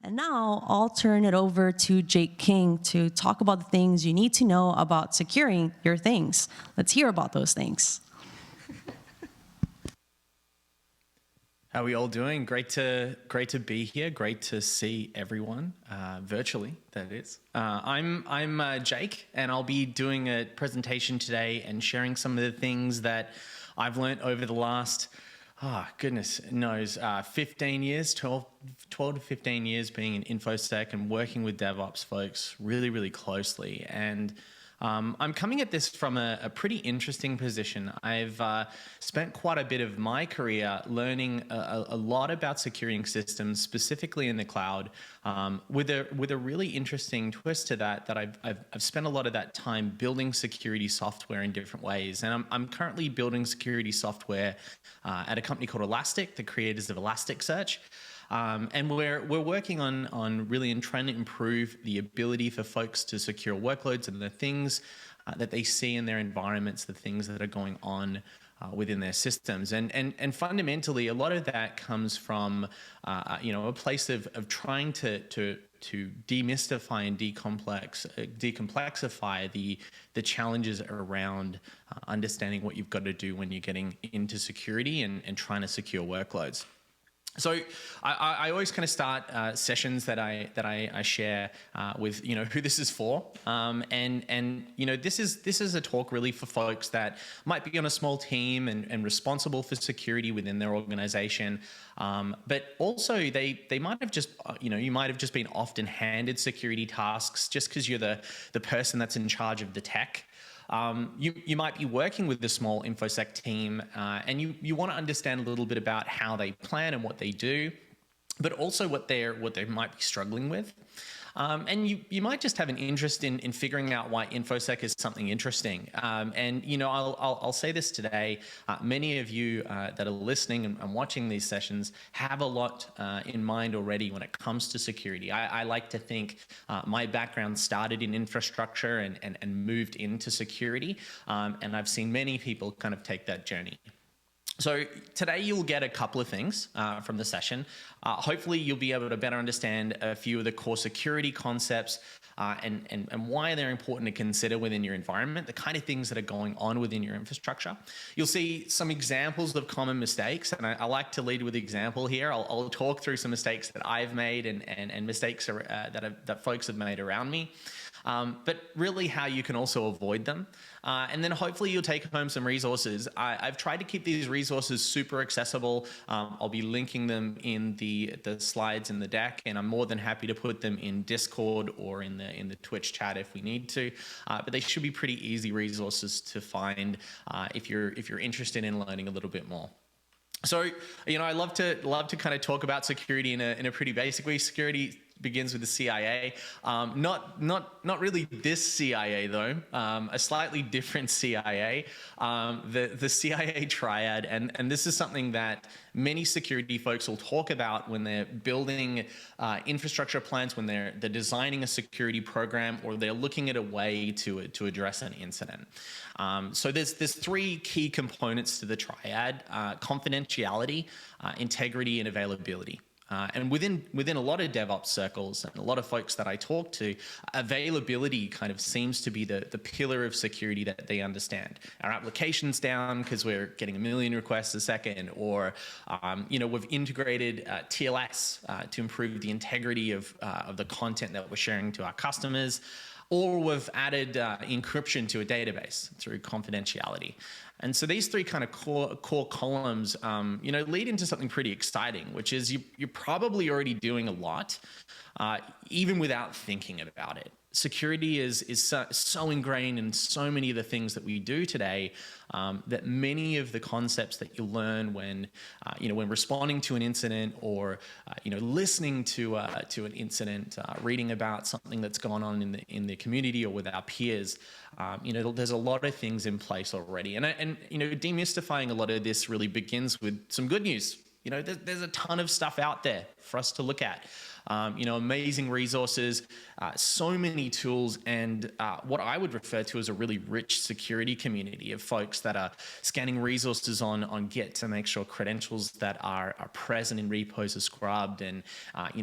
And now I'll turn it over to Jake King to talk about the things you need to know about securing your things. Let's hear about those things. How are we all doing? Great to be here. Great to see everyone virtually. That is. I'm Jake, and I'll be doing a presentation today and sharing some of the things that I've learned over the last, goodness knows, 15 years, 12 to 15 years being in InfoSec and working with DevOps folks really, really closely. And I'm coming at this from a pretty interesting position. I've spent quite a bit of my career learning a lot about securing systems, specifically in the cloud, with a really interesting twist to that I've spent a lot of that time building security software in different ways. And I'm currently building security software at a company called Elastic, the creators of Elasticsearch. And we're working on really trying to improve the ability for folks to secure workloads and the things that they see in their environments, the things that are going on within their systems. And fundamentally, a lot of that comes from a place of trying to demystify and decomplexify the challenges around understanding what you've got to do when you're getting into security and trying to secure workloads. So I always kind of start sessions that I share with who this is for, and this is a talk really for folks that might be on a small team and responsible for security within their organization, but also they might have just you might have just been often handed security tasks just because you're the person that's in charge of the tech. You might be working with the small InfoSec team and you want to understand a little bit about how they plan and what they do, but also what they might be struggling with. And you might just have an interest in figuring out why InfoSec is something interesting. And I'll say this today, many of you that are listening and watching these sessions have a lot in mind already when it comes to security. I like to think my background started in infrastructure and moved into security. And I've seen many people kind of take that journey. So today you'll get a couple of things from the session. Hopefully you'll be able to better understand a few of the core security concepts and why they're important to consider within your environment, the kind of things that are going on within your infrastructure. You'll see some examples of common mistakes, and I like to lead with example here. I'll talk through some mistakes that I've made and mistakes that folks have made around me. But really how you can also avoid them. And then hopefully you'll take home some resources. I've tried to keep these resources super accessible. I'll be linking them in the slides in the deck, and I'm more than happy to put them in Discord or in the Twitch chat if we need to. But they should be pretty easy resources to find if you're interested in learning a little bit more. So, I love to kind of talk about security in a pretty basic way. Security begins with the CIA. Not really this CIA though, a slightly different CIA, the CIA Triad, and this is something that many security folks will talk about when they're building infrastructure plans, when they're designing a security program, or they're looking at a way to address an incident. So there's three key components to the Triad: confidentiality, integrity, and availability. And within a lot of DevOps circles and a lot of folks that I talk to, availability kind of seems to be the pillar of security that they understand. Our application's down because we're getting 1 million requests a second, or we've integrated TLS to improve the integrity of the content that we're sharing to our customers, or we've added encryption to a database through confidentiality. And so these three kind of core columns, lead into something pretty exciting, which is you're probably already doing a lot, even without thinking about it. Security is so ingrained in so many of the things that we do today that many of the concepts that you learn when responding to an incident, or listening to an incident, reading about something that's gone on in the community or with our peers, there's a lot of things in place already, and demystifying a lot of this really begins with some good news. there's a ton of stuff out there for us to look at. Amazing resources, so many tools, and what I would refer to as a really rich security community of folks that are scanning resources on Git to make sure credentials that are present in repos are scrubbed, and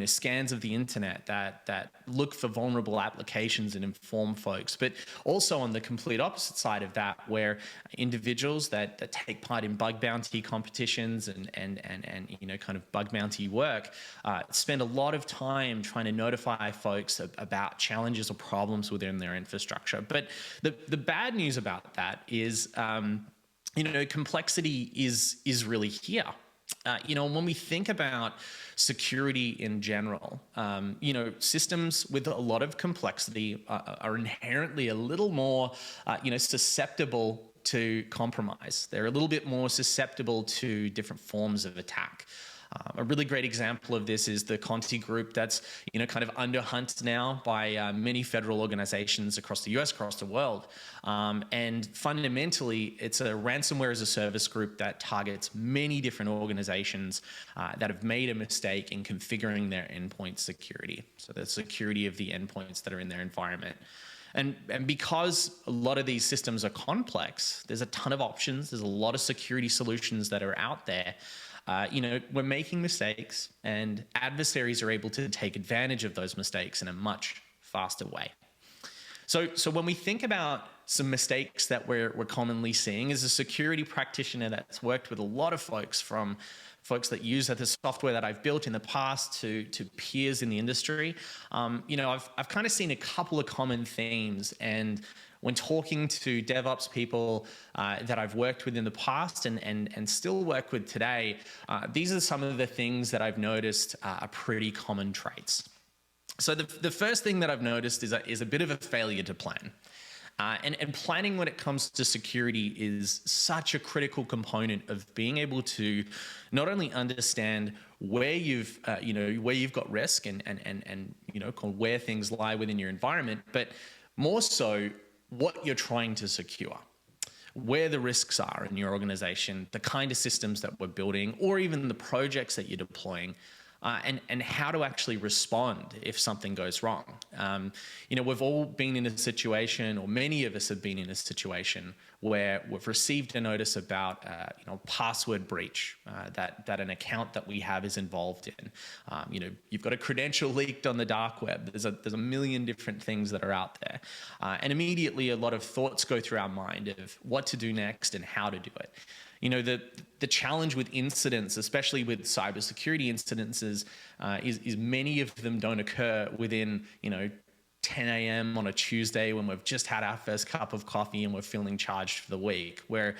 scans of the internet that look for vulnerable applications and inform folks. But also on the complete opposite side of that, where individuals that take part in bug bounty competitions and kind of bug bounty work spend a lot of time trying to notify folks about challenges or problems within their infrastructure. But the bad news about that is, complexity is really here. When we think about security in general, systems with a lot of complexity are inherently a little more, susceptible to compromise. They're a little bit more susceptible to different forms of attack. A really great example of this is the Conti group that's, kind of under hunt now by many federal organizations across the US, across the world. And fundamentally, it's a ransomware as a service group that targets many different organizations that have made a mistake in configuring their endpoint security. So the security of the endpoints that are in their environment. And because a lot of these systems are complex, there's a ton of options. There's a lot of security solutions that are out there. We're making mistakes, and adversaries are able to take advantage of those mistakes in a much faster way. So when we think about some mistakes that we're commonly seeing, as a security practitioner that's worked with a lot of folks, from folks that use the software that I've built in the past to peers in the industry, I've kind of seen a couple of common themes. And when talking to DevOps people that I've worked with in the past and still work with today, these are some of the things that I've noticed are pretty common traits. So the first thing that I've noticed is a bit of a failure to plan. And planning when it comes to security is such a critical component of being able to not only understand where you've got risk and where things lie within your environment, but more so what you're trying to secure, where the risks are in your organization, the kind of systems that we're building, or even the projects that you're deploying. And how to actually respond if something goes wrong. We've all been in a situation, or many of us have been in a situation, where we've received a notice about password breach that an account that we have is involved in. You've got a credential leaked on the dark web. There's a million different things that are out there, and immediately a lot of thoughts go through our mind of what to do next and how to do it. The challenge with incidents, especially with cybersecurity incidents, is many of them don't occur within 10 a.m. on a Tuesday when we've just had our first cup of coffee and we're feeling charged for the week. Where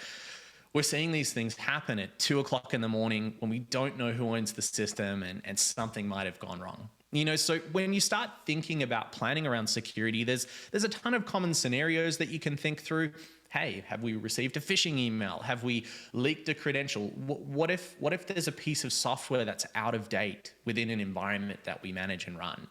we're seeing these things happen at 2 o'clock in the morning when we don't know who owns the system and something might have gone wrong. So when you start thinking about planning around security, there's a ton of common scenarios that you can think through. Hey, have we received a phishing email? Have we leaked a credential? What if there's a piece of software that's out of date within an environment that we manage and run?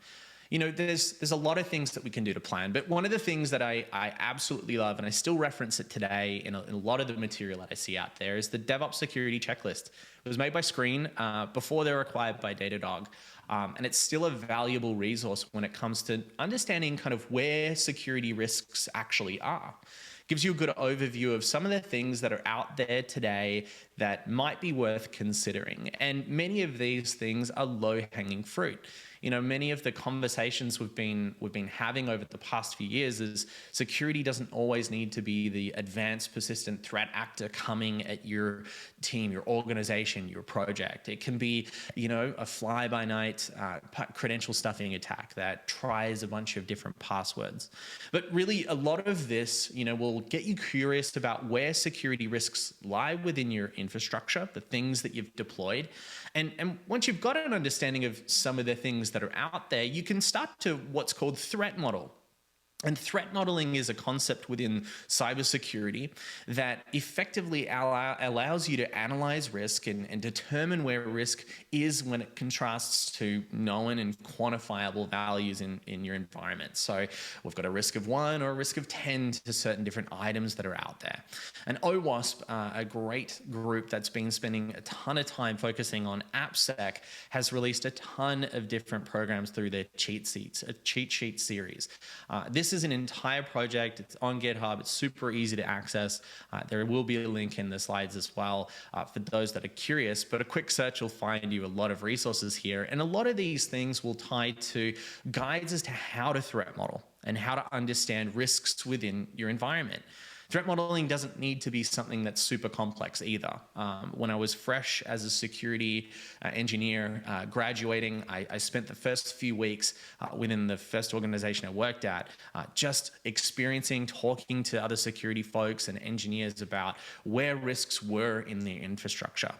There's a lot of things that we can do to plan, but one of the things that I absolutely love, and I still reference it today in a lot of the material that I see out there, is the DevOps security checklist. It was made by Screen before they were acquired by Datadog. And it's still a valuable resource when it comes to understanding kind of where security risks actually are. Gives you a good overview of some of the things that are out there today that might be worth considering. And many of these things are low-hanging fruit. Many of the conversations we've been having over the past few years is security doesn't always need to be the advanced persistent threat actor coming at your team, your organization, your project. It can be, a fly-by-night credential stuffing attack that tries a bunch of different passwords. But really, a lot of this, will get you curious about where security risks lie within your infrastructure, the things that you've deployed. And once you've got an understanding of some of the things that are out there, you can start to what's called threat model. And threat modeling is a concept within cybersecurity that effectively allows you to analyze risk and determine where risk is when it contrasts to known and quantifiable values in your environment. So we've got a risk of 1 or a risk of 10 to certain different items that are out there. And OWASP, a great group that's been spending a ton of time focusing on AppSec, has released a ton of different programs through their cheat sheet series. This is an entire project. It's on GitHub. It's super easy to access. There will be a link in the slides as well for those that are curious, but a quick search will find you a lot of resources here. And a lot of these things will tie to guides as to how to threat model and how to understand risks within your environment. Threat modeling doesn't need to be something that's super complex either. When I was fresh as a security engineer graduating, I spent the first few weeks within the first organization I worked at just experiencing, talking to other security folks and engineers about where risks were in their infrastructure.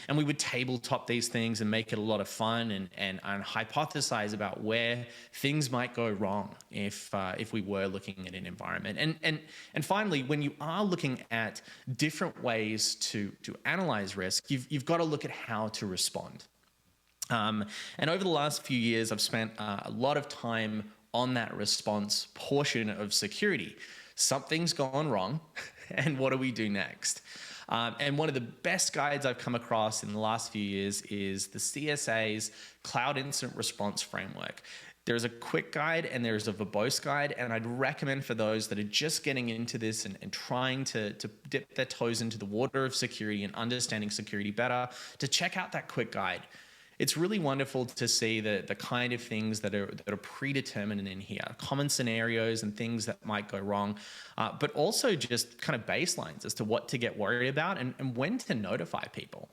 And we would tabletop these things and make it a lot of fun and hypothesize about where things might go wrong if we were looking at an environment. And finally, when you are looking at different ways to analyze risk, you've got to look at how to respond. And over the last few years, I've spent a lot of time on that response portion of security. Something's gone wrong, and what do we do next? And one of the best guides I've come across in the last few years is the CSA's Cloud Incident Response Framework. There's a quick guide and there's a verbose guide, and I'd recommend for those that are just getting into this and trying to dip their toes into the water of security and understanding security better, to check out that quick guide. It's really wonderful to see the kind of things that are predetermined in here, common scenarios and things that might go wrong, but also just kind of baselines as to what to get worried about and when to notify people.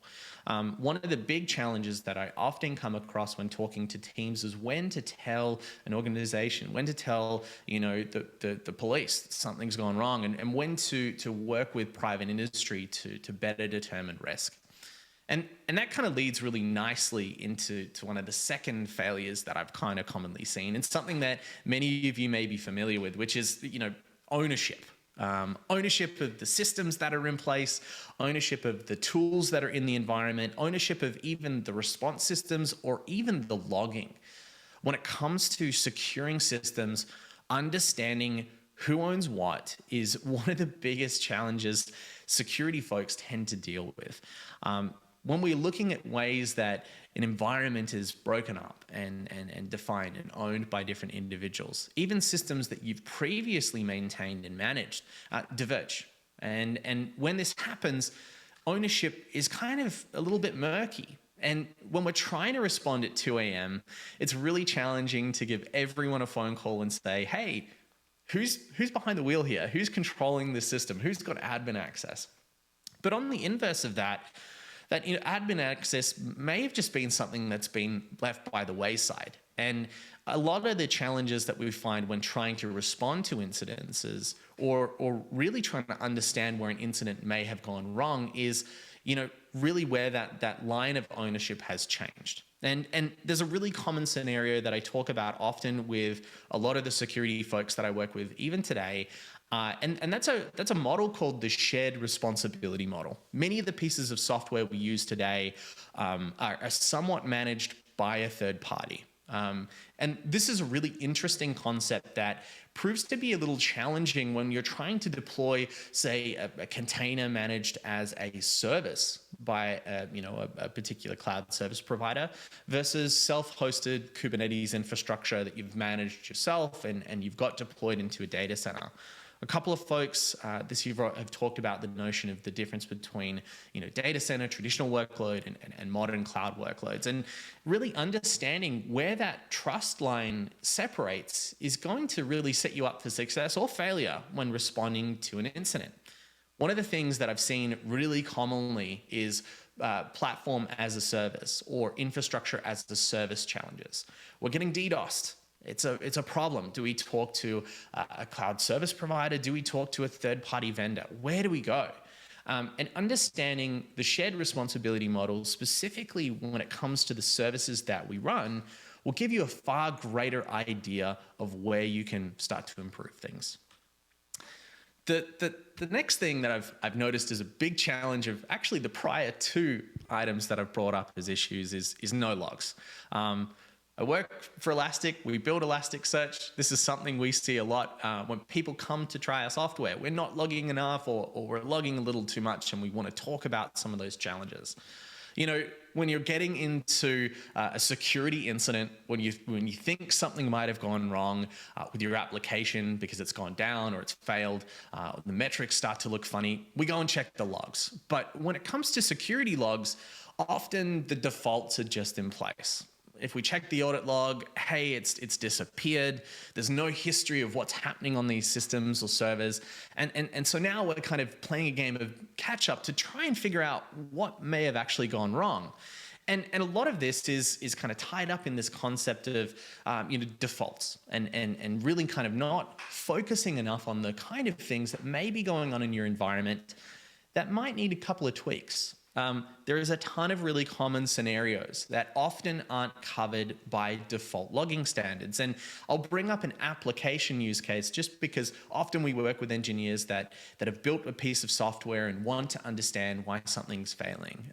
One of the big challenges that I often come across when talking to teams is when to tell an organization, when to tell the police something's gone wrong, and when to work with private industry to better determine risk. And that kind of leads really nicely into one of the second failures that I've kind of commonly seen, and something that many of you may be familiar with, which is ownership. Ownership of the systems that are in place, ownership of the tools that are in the environment, ownership of even the response systems or even the logging. When it comes to securing systems, understanding who owns what is one of the biggest challenges security folks tend to deal with. When we're looking at ways that an environment is broken up and defined and owned by different individuals, even systems that you've previously maintained and managed diverge. And when this happens, ownership is kind of a little bit murky. And when we're trying to respond at 2 a.m., it's really challenging to give everyone a phone call and say, hey, who's behind the wheel here? Who's controlling the system? Who's got admin access? But on the inverse of that admin access may have just been something that's been left by the wayside. And a lot of the challenges that we find when trying to respond to incidences or really trying to understand where an incident may have gone wrong is, really where that line of ownership has changed. And there's a really common scenario that I talk about often with a lot of the security folks that I work with, even today. And that's a model called the shared responsibility model. Many of the pieces of software we use today are somewhat managed by a third party. And this is a really interesting concept that proves to be a little challenging when you're trying to deploy, say, a container managed as a service by a particular cloud service provider versus self-hosted Kubernetes infrastructure that you've managed yourself and you've got deployed into a data center. A couple of folks this year have talked about the notion of the difference between data center, traditional workload, and modern cloud workloads. And really understanding where that trust line separates is going to really set you up for success or failure when responding to an incident. One of the things that I've seen really commonly is platform as a service or infrastructure as a service challenges. We're getting DDoSed. It's a problem. Do we talk to a cloud service provider? Do we talk to a third-party vendor? Where do we go? And understanding the shared responsibility model, specifically when it comes to the services that we run, will give you a far greater idea of where you can start to improve things. The next thing that I've noticed is a big challenge of actually the prior two items that I've brought up as issues is no logs. I work for Elastic. We build Elasticsearch. This is something we see a lot when people come to try our software. We're not logging enough, or we're logging a little too much, and we want to talk about some of those challenges. You know, when you're getting into a security incident, when you think something might have gone wrong with your application because it's gone down or it's failed, the metrics start to look funny, we go and check the logs. But when it comes to security logs, often the defaults are just in place. If we check the audit log, hey, it's disappeared. There's no history of what's happening on these systems or servers. And so now we're kind of playing a game of catch up to try and figure out what may have actually gone wrong. And a lot of this is kind of tied up in this concept of defaults and really kind of not focusing enough on the kind of things that may be going on in your environment that might need a couple of tweaks. There is a ton of really common scenarios that often aren't covered by default logging standards. And I'll bring up an application use case just because often we work with engineers that have built a piece of software and want to understand why something's failing.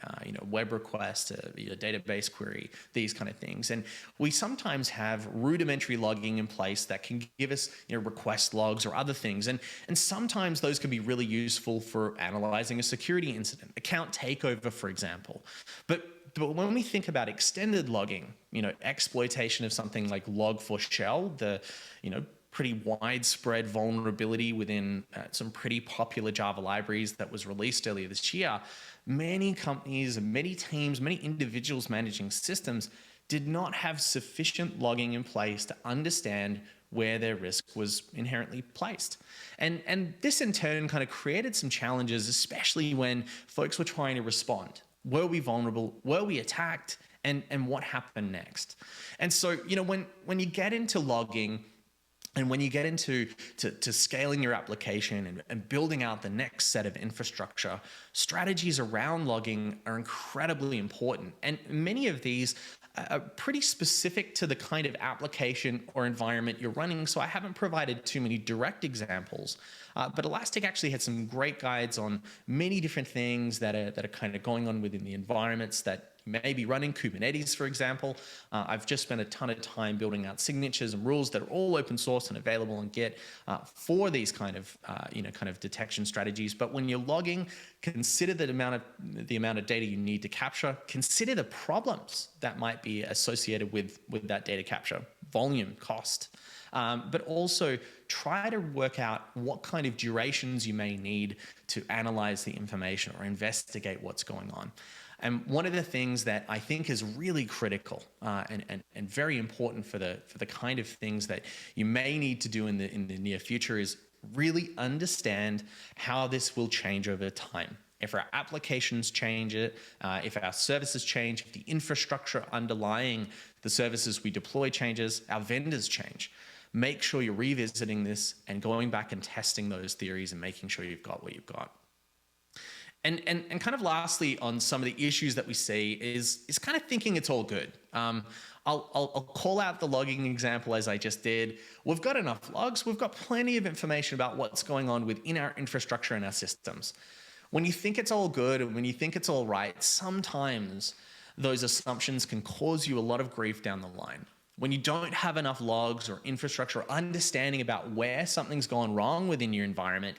Web request, database query, these kind of things. And we sometimes have rudimentary logging in place that can give us request logs or other things. And sometimes those can be really useful for analyzing a security incident, account takeover, for example. But when we think about extended logging, exploitation of something like Log4Shell, the pretty widespread vulnerability within some pretty popular Java libraries that was released earlier this year, many companies, many teams, many individuals managing systems did not have sufficient logging in place to understand where their risk was inherently placed. And this in turn kind of created some challenges, especially when folks were trying to respond. Were we vulnerable? Were we attacked? And what happened next? And so, when you get into logging and when you get into to scaling your application and building out the next set of infrastructure, strategies around logging are incredibly important. And many of these are pretty specific to the kind of application or environment you're running, so I haven't provided too many direct examples. But Elastic actually had some great guides on many different things that are kind of going on within the environments that you may be running. Kubernetes, for example. I've just spent a ton of time building out signatures and rules that are all open source and available on Git for these kind of detection strategies. But when you're logging, consider the amount of data you need to capture. Consider the problems that might be associated with that data capture, volume, cost. But also try to work out what kind of durations you may need to analyze the information or investigate what's going on. And one of the things that I think is really critical and very important for the kind of things that you may need to do in the near future is really understand how this will change over time. If our applications change it, if our services change, if the infrastructure underlying the services we deploy changes, our vendors change. Make sure you're revisiting this and going back and testing those theories and making sure you've got what you've got. And kind of lastly, on some of the issues that we see is kind of thinking it's all good. I'll call out the logging example as I just did. We've got enough logs. We've got plenty of information about what's going on within our infrastructure and our systems. When you think it's all good and when you think it's all right, sometimes those assumptions can cause you a lot of grief down the line. When you don't have enough logs or infrastructure or understanding about where something's gone wrong within your environment,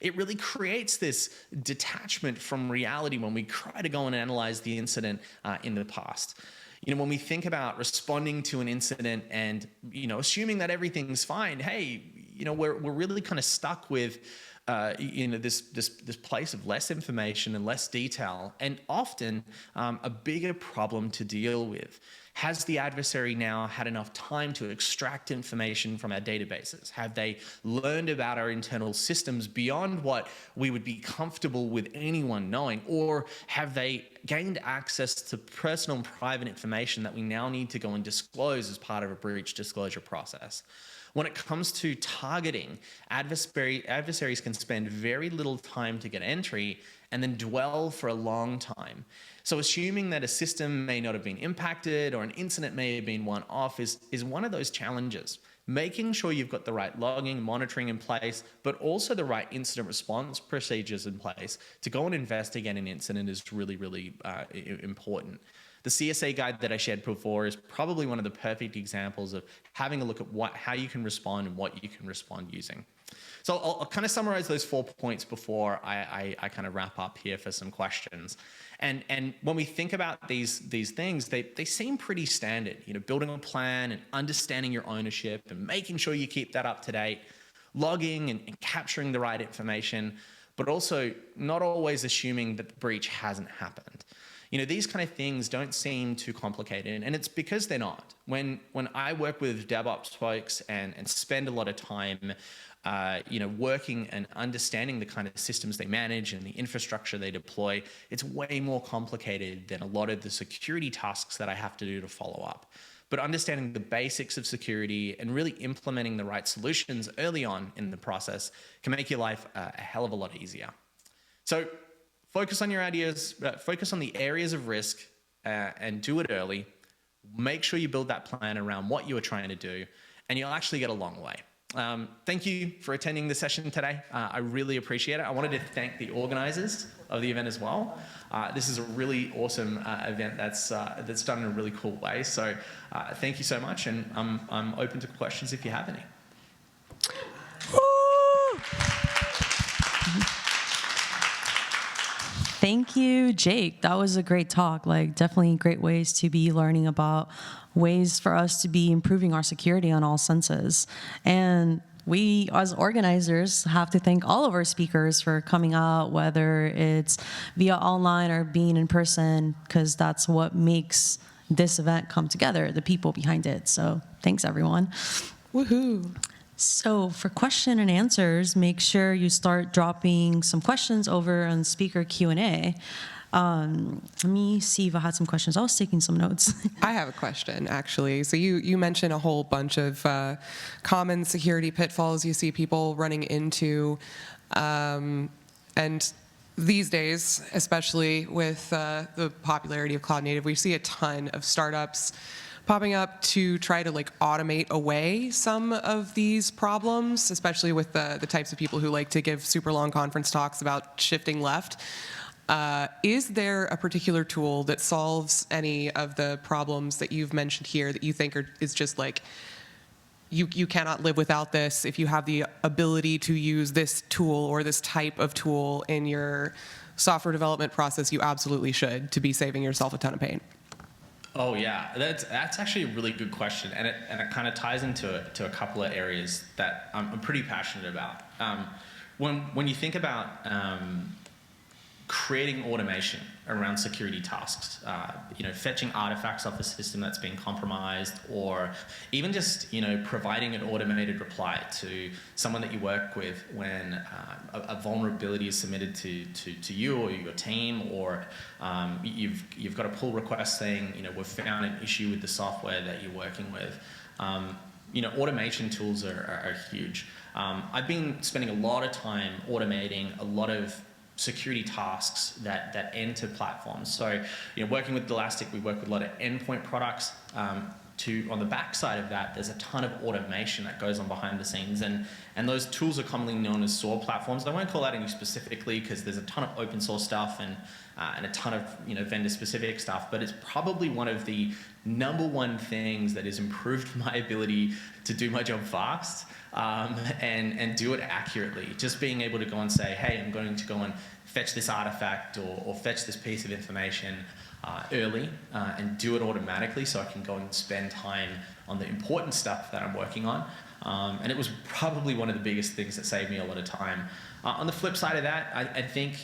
it really creates this detachment from reality when we try to go and analyze the incident in the past. When we think about responding to an incident and, assuming that everything's fine, hey, we're really kind of stuck with this place of less information and less detail, and often a bigger problem to deal with. Has the adversary now had enough time to extract information from our databases? Have they learned about our internal systems beyond what we would be comfortable with anyone knowing? Or have they gained access to personal and private information that we now need to go and disclose as part of a breach disclosure process. When it comes to targeting, adversaries can spend very little time to get entry and then dwell for a long time. So assuming that a system may not have been impacted or an incident may have been one-off is one of those challenges. Making sure you've got the right logging, monitoring in place, but also the right incident response procedures in place to go and investigate an incident is really, really important. The CSA guide that I shared before is probably one of the perfect examples of having a look at how you can respond and what you can respond using. So I'll kind of summarize those 4 points before I kind of wrap up here for some questions. And when we think about these things, they seem pretty standard. You know, building a plan and understanding your ownership and making sure you keep that up to date, logging and capturing the right information, but also not always assuming that the breach hasn't happened. You know, these kind of things don't seem too complicated, and it's because they're not. When I work with DevOps folks and spend a lot of time, working and understanding the kind of systems they manage and the infrastructure they deploy, it's way more complicated than a lot of the security tasks that I have to do to follow up. But understanding the basics of security and really implementing the right solutions early on in the process can make your life a hell of a lot easier. So focus on your ideas, focus on the areas of risk and do it early. Make sure you build that plan around what you are trying to do, and you'll actually get a long way. Thank you for attending the session today. I really appreciate it. I wanted to thank the organizers of the event as well. This is a really awesome event that's done in a really cool way. So thank you so much, and I'm open to questions if you have any. Thank you, Jake. That was a great talk. Like, definitely great ways to be learning about ways for us to be improving our security on all senses. And we, as organizers, have to thank all of our speakers for coming out, whether it's via online or being in person, because that's what makes this event come together, the people behind it. So thanks, everyone. Woohoo. So for question and answers, make sure you start dropping some questions over on speaker Q&A. Let me see if I had some questions. I was taking some notes. I have a question, actually. So you mentioned a whole bunch of common security pitfalls you see people running into. And these days, especially with the popularity of cloud native, we see a ton of startups popping up to try to automate away some of these problems, especially with the types of people who like to give super long conference talks about shifting left. Is there a particular tool that solves any of the problems that you've mentioned here that you think is just you cannot live without this? If you have the ability to use this tool or this type of tool in your software development process, you absolutely should, to be saving yourself a ton of pain. Oh yeah, that's actually a really good question, and it kind of ties into a couple of areas that I'm pretty passionate about. When you think about creating automation around security tasks, fetching artifacts off a system that's been compromised, or even just providing an automated reply to someone that you work with when a vulnerability is submitted to you or your team, or you've got a pull request saying we've found an issue with the software that you're working with. Automation tools are huge. I've been spending a lot of time automating a lot of security tasks that enter platforms. So, working with Elastic, we work with a lot of endpoint products. On the backside of that, there's a ton of automation that goes on behind the scenes, and those tools are commonly known as SOAR platforms. I won't call out any specifically because there's a ton of open source stuff and a ton of vendor specific stuff. But it's probably one of the #1 things that has improved my ability to do my job fast. And do it accurately. Just being able to go and say, hey, I'm going to go and fetch this artifact or fetch this piece of information early and do it automatically so I can go and spend time on the important stuff that I'm working on. And it was probably one of the biggest things that saved me a lot of time. On the flip side of that, I think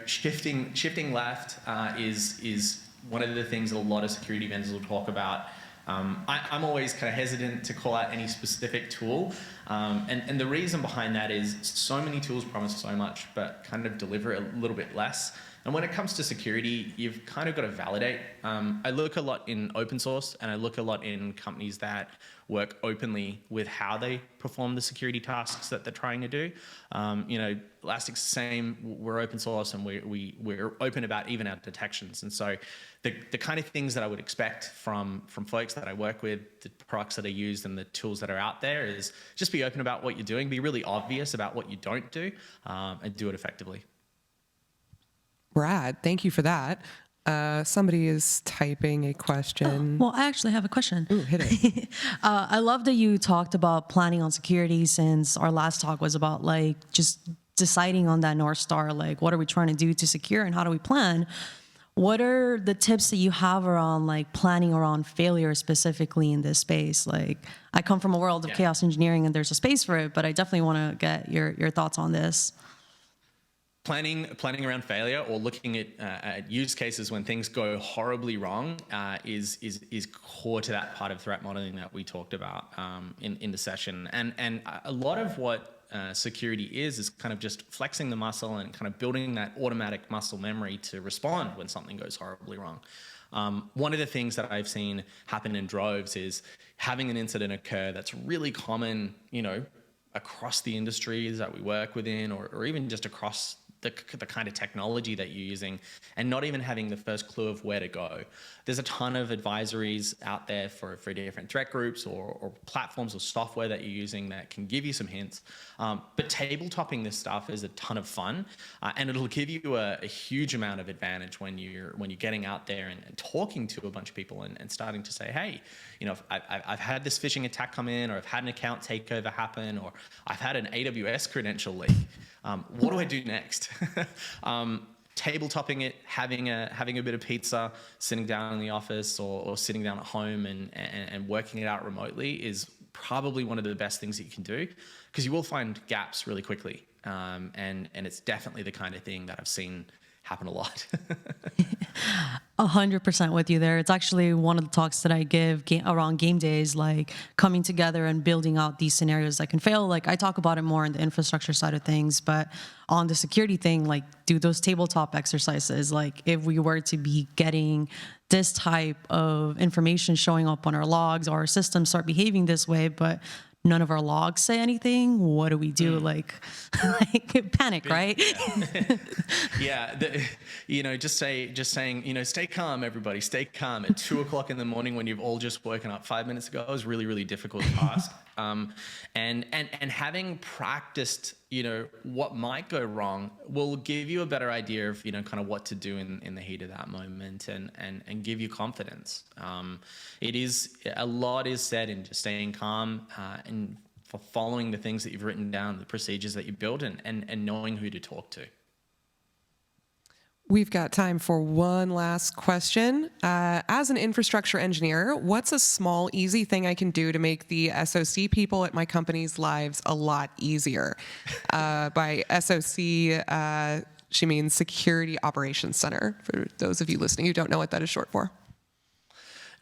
shifting left is one of the things that a lot of security vendors will talk about. I'm always kind of hesitant to call out any specific tool, and the reason behind that is so many tools promise so much but kind of deliver a little bit less. And when it comes to security, you've kind of got to validate. I look a lot in open source, and I look a lot in companies that work openly with how they perform the security tasks that they're trying to do. Elastic's the same. We're open source, and we're open about even our detections. And so the kind of things that I would expect from folks that I work with, the products that I use and the tools that are out there is just be open about what you're doing, be really obvious about what you don't do, and do it effectively. Brad, thank you for that. Somebody is typing a question. Well, I actually have a question. Ooh, hit it. I love that you talked about planning on security, since our last talk was about like just deciding on that North Star, like what are we trying to do to secure and how do we plan? What are the tips that you have around like planning around failure specifically in this space? Like I come from a world of chaos engineering and there's a space for it, but I definitely want to get your thoughts on this. Planning around failure or looking at use cases when things go horribly wrong is core to that part of threat modeling that we talked about in the session. And a lot of what security is kind of just flexing the muscle and kind of building that automatic muscle memory to respond when something goes horribly wrong. One of the things that I've seen happen in droves is having an incident occur that's really common, across the industries that we work within, or even just across the kind of technology that you're using, and not even having the first clue of where to go. There's a ton of advisories out there for different threat groups or platforms or software that you're using that can give you some hints. But tabletopping this stuff is a ton of fun, and it'll give you a huge amount of advantage when you're getting out there and talking to a bunch of people and starting to say, hey, I've had this phishing attack come in, or I've had an account takeover happen, or I've had an AWS credential leak. What do I do next? Tabletopping it, having a bit of pizza, sitting down in the office or sitting down at home and working it out remotely is probably one of the best things that you can do, because you will find gaps really quickly. And it's definitely the kind of thing that I've seen happen a lot. 100% with you there. It's actually one of the talks that I give around game days, like coming together and building out these scenarios that can fail. Like I talk about it more in the infrastructure side of things, but on the security thing, like do those tabletop exercises. Like if we were to be getting this type of information showing up on our logs, or our systems start behaving this way, but none of our logs say anything, what do we do? Like panic, right? Yeah. Just saying, stay calm, everybody, stay calm at 2:00 in the morning when you've all just woken up 5 minutes ago is really, really difficult task. And having practiced, what might go wrong will give you a better idea of, kind of what to do in the heat of that moment and give you confidence. A lot is said in just staying calm and for following the things that you've written down, the procedures that you built, and knowing who to talk to. We've got time for one last question. As an infrastructure engineer, what's a small, easy thing I can do to make the SOC people at my company's lives a lot easier? By SOC, she means Security Operations Center, for those of you listening who don't know what that is short for.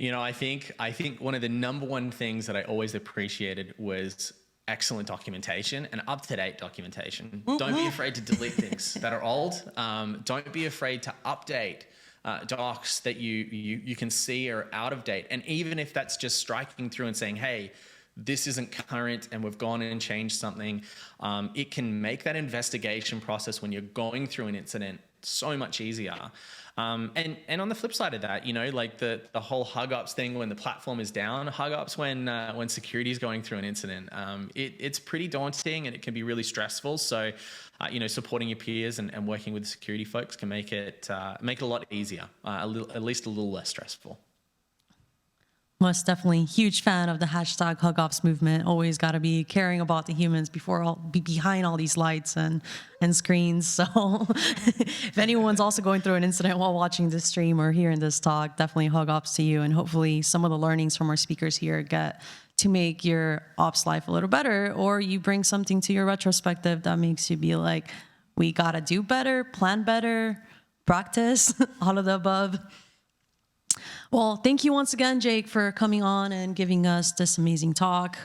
I think one of the number one things that I always appreciated was excellent documentation and up-to-date documentation. Don't be afraid to delete things that are old. Don't be afraid to update docs that you can see are out of date. And even if that's just striking through and saying, hey, this isn't current and we've gone in and changed something, it can make that investigation process when you're going through an incident so much easier. And on the flip side of that, like the whole hug ups thing when the platform is down, hug ups when security is going through an incident, it's pretty daunting and it can be really stressful. So, supporting your peers and working with the security folks can make it a lot easier, at least a little less stressful. Most definitely. Huge fan of the hashtag HugOps movement. Always got to be caring about the humans behind all these lights and screens. So if anyone's also going through an incident while watching this stream or hearing this talk, definitely HugOps to you. And hopefully some of the learnings from our speakers here get to make your ops life a little better, or you bring something to your retrospective that makes you be like, we got to do better, plan better, practice, all of the above. Well, thank you once again, Jake, for coming on and giving us this amazing talk.